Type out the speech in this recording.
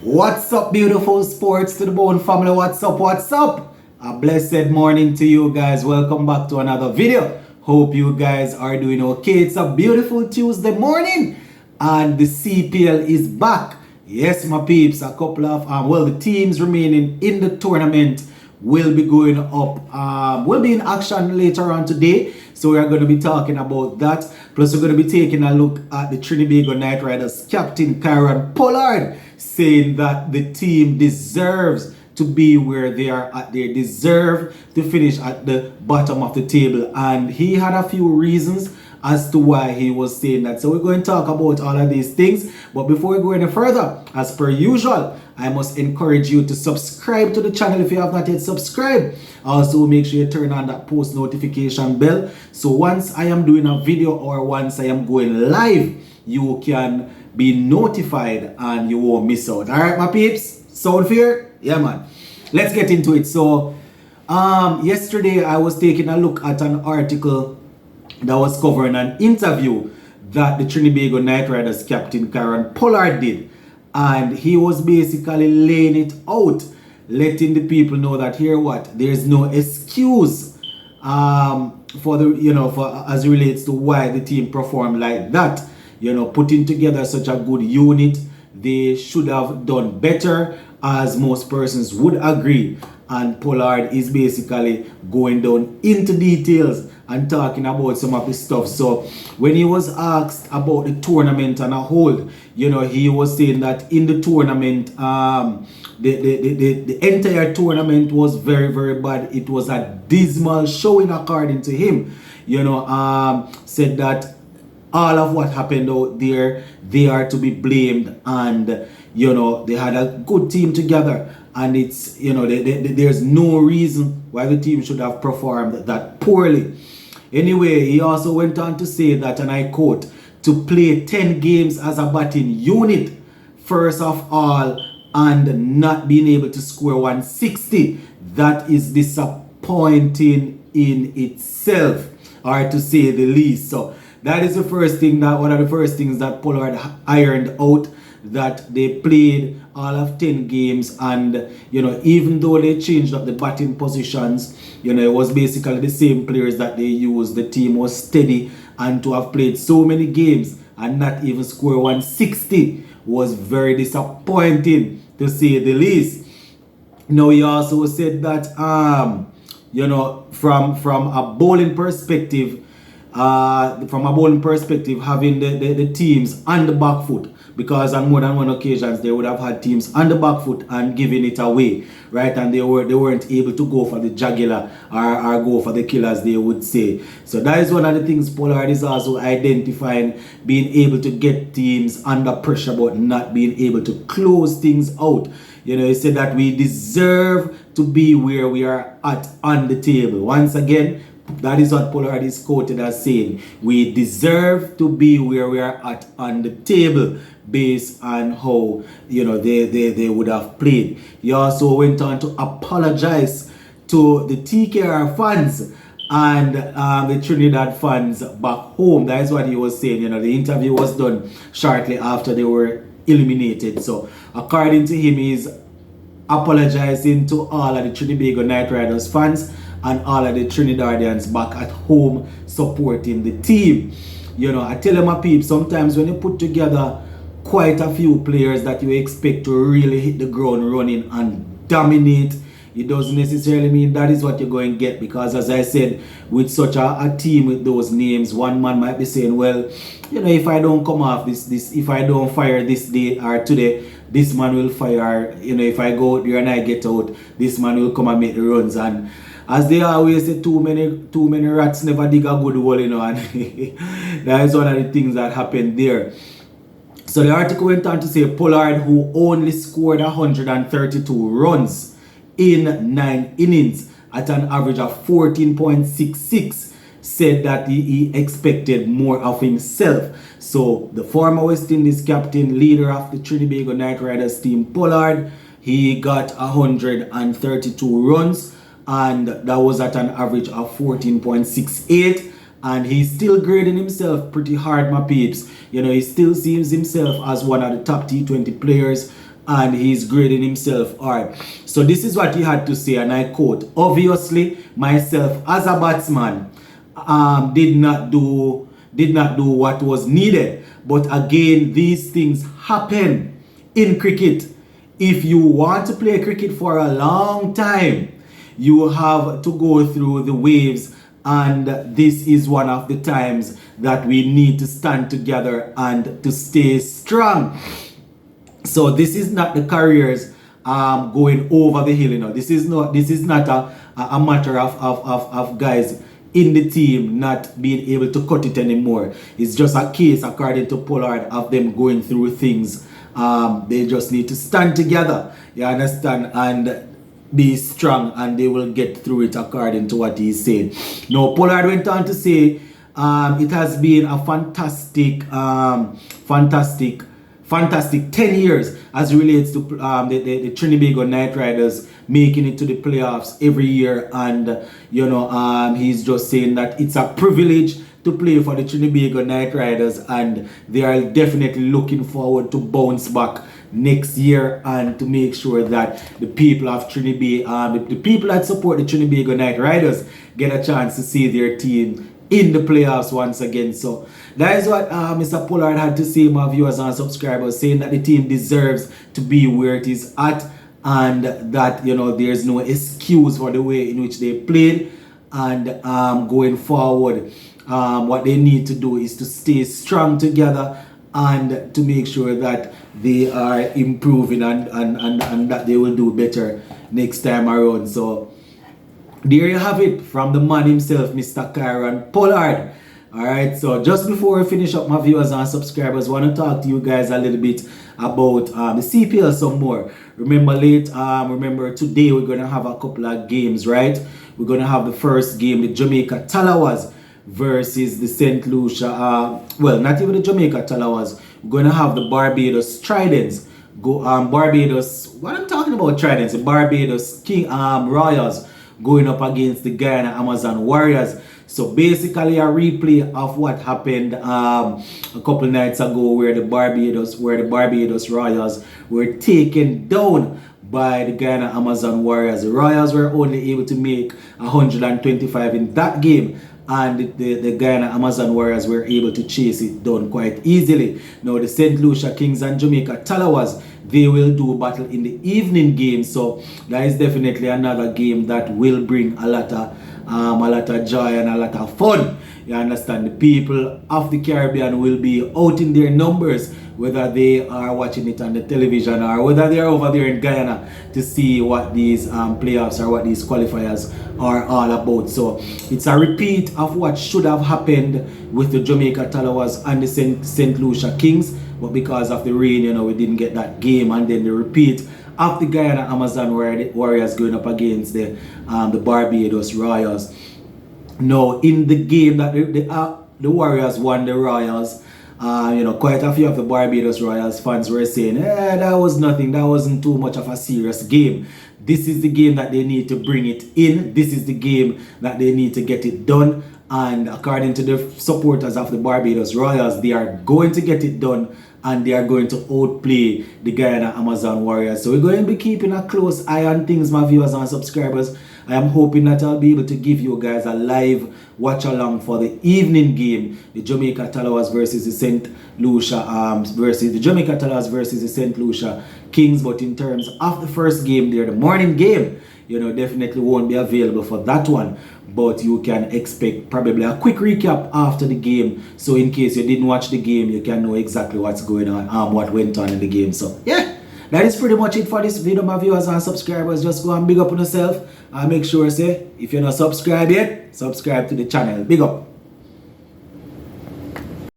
What's up, beautiful sports to the bone family? What's up? What's up? A blessed morning to you guys. Welcome back to another video. Hope you guys are doing okay. It's a beautiful Tuesday morning and the CPL is back. Yes, my peeps, a couple of the teams remaining in the tournament will be going up, will be in action later on today. So we are going to be talking about that. Plus we're going to be taking a look at the Trinbago Knight Riders captain Kieran Pollard saying that the team deserves to be where they are at. They deserve to finish at the bottom of the table. And he had a few reasons as to why he was saying that. So we're going to talk about all of these things. But before we go any further, as per usual, I must encourage you to subscribe to the channel if you have not yet subscribed. Also, make sure you turn on that post notification bell. So once I am doing a video or once I am going live, you can be notified and you won't miss out. All right, my peeps? Sound fair? Yeah, man. Let's get into it. So, yesterday I was taking a look at an article that was covering an interview that the Trinbago Knight Riders captain Kieran Pollard did. And he was basically laying it out, letting the people know that here there's no excuse for the for as it relates to why the team performed like that. Putting together such a good unit, they should have done better, as most persons would agree. And Pollard is basically going down into details and talking about some of the stuff. So when he was asked about the tournament and a whole, he was saying that in the tournament, the entire tournament was very, very bad. It was a dismal showing according to him. Said that all of what happened out there, they are to be blamed, and they had a good team together, and it's there's no reason why the team should have performed that poorly. Anyway, he also went on to say that, and I quote, to play 10 games as a batting unit first of all and not being able to score 160, that is disappointing in itself, or to say the least. So that is the first thing, that one of the first things that Pollard ironed out, that they played all of 10 games, and even though they changed up the batting positions, it was basically the same players that they used. The team was steady, and to have played so many games and not even score 160 was very disappointing, to say the least. Now he also said that from a bowling perspective, having the teams on the back foot, because on more than one occasions they would have had teams on the back foot and giving it away, right? And they weren't able to go for the jugular or go for the kill, as they would say. So that is one of the things Pollard is also identifying, being able to get teams under pressure but not being able to close things out. He said that we deserve to be where we are at on the table. Once again, that is what Pollard is quoted as saying. We deserve to be where we are at on the table, based on how they would have played. He also went on to apologize to the TKR fans and the Trinidad fans back home. That is what he was saying. The interview was done shortly after they were eliminated. So according to him, he's apologizing to all of the Trinbago Knight Riders fans and all of the Trinidadians back at home supporting the team. I tell them, my peeps, sometimes when you put together quite a few players that you expect to really hit the ground running and dominate, it doesn't necessarily mean that is what you're going to get. Because as I said, with such a team with those names, one man might be saying, well, if I don't come off this, if I don't fire this day or today, this man will fire. If I go out there and I get out, this man will come and make the runs. And as they always say, too many rats never dig a good hole, and that is one of the things that happened there. So the article went on to say Pollard, who only scored 132 runs in 9 innings at an average of 14.66, said that he expected more of himself. So the former West Indies captain, leader of the Trinbago Knight Riders team, Pollard, he got 132 runs, and that was at an average of 14.68. And he's still grading himself pretty hard, my peeps. He still sees himself as one of the top T20 players and he's grading himself hard. So this is what he had to say, and I quote, "Obviously, myself as a batsman did not do what was needed. But again, these things happen in cricket. If you want to play cricket for a long time, you have to go through the waves, and this is one of the times that we need to stand together and to stay strong." So this is not the careers going over the hill, you know. This is not a matter of guys in the team not being able to cut it anymore. It's just a case, according to Pollard, of them going through things. They just need to stand together, you understand, and be strong, and they will get through it, according to what he's saying. Now, Pollard went on to say it has been a fantastic 10 years as relates to the Trinbago Knight Riders making it to the playoffs every year. And he's just saying that it's a privilege to play for the Trinbago Knight Riders, and they are definitely looking forward to bounce back next year and to make sure that the people of Trinbago, the people that support the Trinbago Knight Riders, get a chance to see their team in the playoffs once again. So that is what Mr. Pollard had to say, my viewers and subscribers, saying that the team deserves to be where it is at, and that there's no excuse for the way in which they played. And going forward, what they need to do is to stay strong together and to make sure that they are improving, and that they will do better next time around. So there you have it from the man himself, Mr. Kyron Pollard. Alright, so just before we finish up, my viewers and subscribers, I want to talk to you guys a little bit about the CPL some more. Remember today we're going to have a couple of games, right? We're going to have the first game, the Jamaica Talawas versus the St. Lucia, well, not even the Jamaica Talawas. We're going to have the Barbados Tridents. Barbados, what I'm talking about Tridents, the Barbados King Royals going up against the Guyana Amazon Warriors. So basically a replay of what happened a couple nights ago, where the Barbados Royals were taken down by the Guyana Amazon Warriors. The Royals were only able to make 125 in that game, and the Guyana Amazon Warriors were able to chase it down quite easily. Now the St. Lucia Kings and Jamaica Talawas, they will do battle in the evening game. So that is definitely another game that will bring a lot of joy and a lot of fun. You understand? The people of the Caribbean will be out in their numbers, whether they are watching it on the television or whether they are over there in Guyana, to see what these playoffs or what these qualifiers are all about. So it's a repeat of what should have happened with the Jamaica Talawas and the St. Lucia Kings, but because of the rain, we didn't get that game. And then the repeat of the Guyana Amazon Warriors going up against the Barbados Royals. Now, in the game that the Warriors won the Royals, quite a few of the Barbados Royals fans were saying, that was nothing, that wasn't too much of a serious game. This is the game that they need to bring it in. This is the game that they need to get it done. And according to the supporters of the Barbados Royals, they are going to get it done, and they are going to outplay the Guyana Amazon Warriors. So we're going to be keeping a close eye on things, my viewers and subscribers. I am hoping that I'll be able to give you guys a live watch along for the evening game, the Jamaica Talawas versus the St. Lucia versus the St. Lucia Kings. But in terms of the first game there, the morning game, definitely won't be available for that one. But you can expect probably a quick recap after the game. So in case you didn't watch the game, you can know exactly what's going on, what went on in the game. So yeah, that is pretty much it for this video, my viewers and subscribers. Just go and big up on yourself, and make sure, if you're not subscribed yet, subscribe to the channel. Big up.